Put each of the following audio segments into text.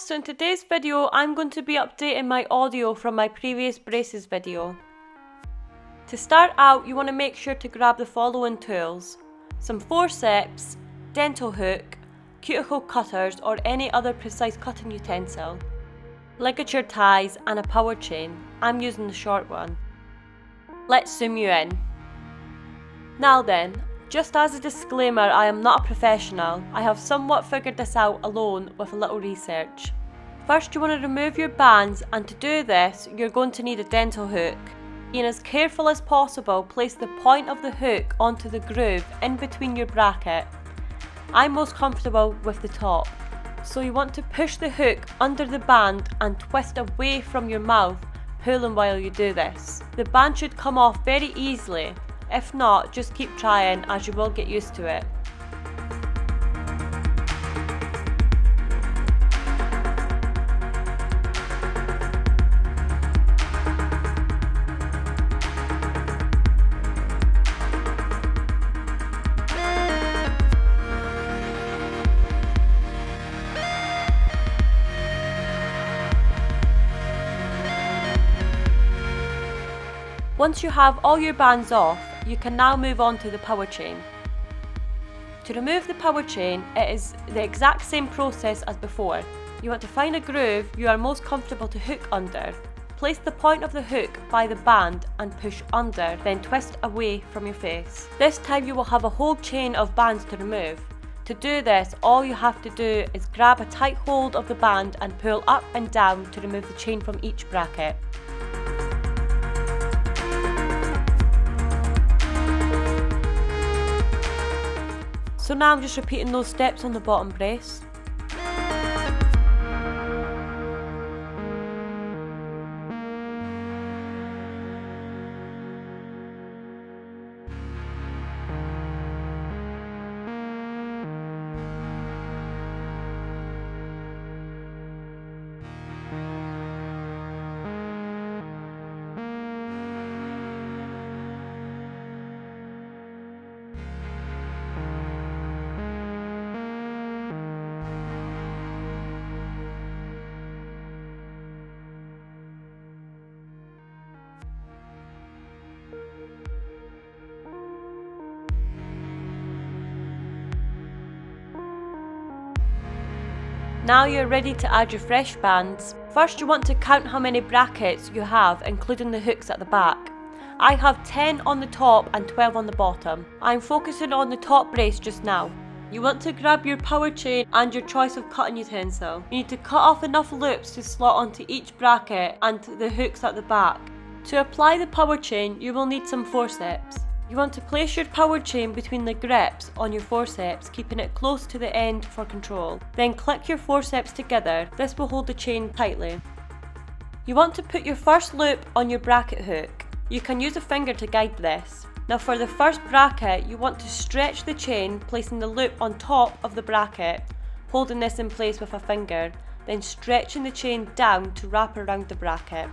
so in today's video I'm going to be updating my audio from my previous braces video. To start out, you want to make sure to grab the following tools: some forceps, dental hook, cuticle cutters or any other precise cutting utensil, ligature ties and a power chain. I'm using the short one. Let's zoom you in. Now then, just as a disclaimer, I am not a professional. I have somewhat figured this out alone with a little research. First, you want to remove your bands, and to do this, you're going to need a dental hook. Being as careful as possible, place the point of the hook onto the groove in between your bracket. I'm most comfortable with the top. So you want to push the hook under the band and twist away from your mouth, pulling while you do this. The band should come off very easily. If not, just keep trying as you will get used to it. Once you have all your bands off, you can now move on to the power chain. To remove the power chain, it is the exact same process as before. You want to find a groove you are most comfortable to hook under. Place the point of the hook by the band and push under, then twist away from your face. This time you will have a whole chain of bands to remove. To do this, all you have to do is grab a tight hold of the band and pull up and down to remove the chain from each bracket. So now I'm just repeating those steps on the bottom brace. Now you're ready to add your fresh bands. First you want to count how many brackets you have, including the hooks at the back. I have 10 on the top and 12 on the bottom. I'm focusing on the top brace just now. You want to grab your power chain and your choice of cutting utensil. You need to cut off enough loops to slot onto each bracket and the hooks at the back. To apply the power chain, you will need some forceps. You want to place your power chain between the grips on your forceps, keeping it close to the end for control. Then click your forceps together. This will hold the chain tightly. You want to put your first loop on your bracket hook. You can use a finger to guide this. Now for the first bracket, you want to stretch the chain, placing the loop on top of the bracket, holding this in place with a finger, then stretching the chain down to wrap around the bracket.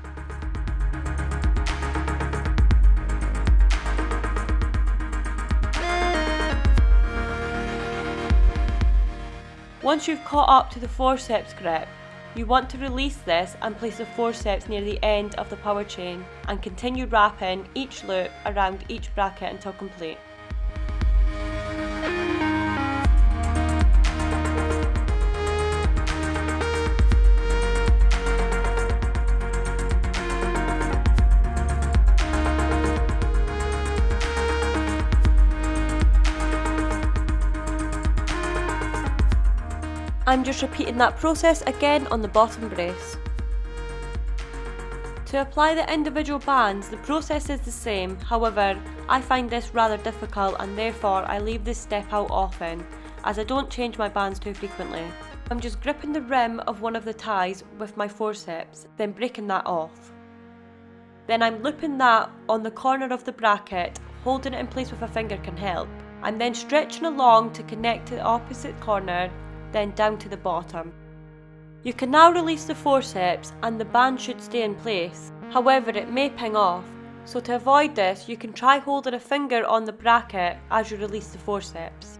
Once you've caught up to the forceps grip, you want to release this and place the forceps near the end of the power chain and continue wrapping each loop around each bracket until complete. I'm just repeating that process again on the bottom brace. To apply the individual bands, the process is the same, however, I find this rather difficult and therefore I leave this step out often, as I don't change my bands too frequently. I'm just gripping the rim of one of the ties with my forceps, then breaking that off. Then I'm looping that on the corner of the bracket. Holding it in place with a finger can help. I'm then stretching along to connect to the opposite corner, then down to the bottom. You can now release the forceps and the band should stay in place. However, it may ping off, so to avoid this you can try holding a finger on the bracket as you release the forceps.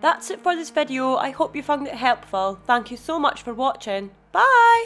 That's it for this video. I hope you found it helpful. Thank you so much for watching. Bye!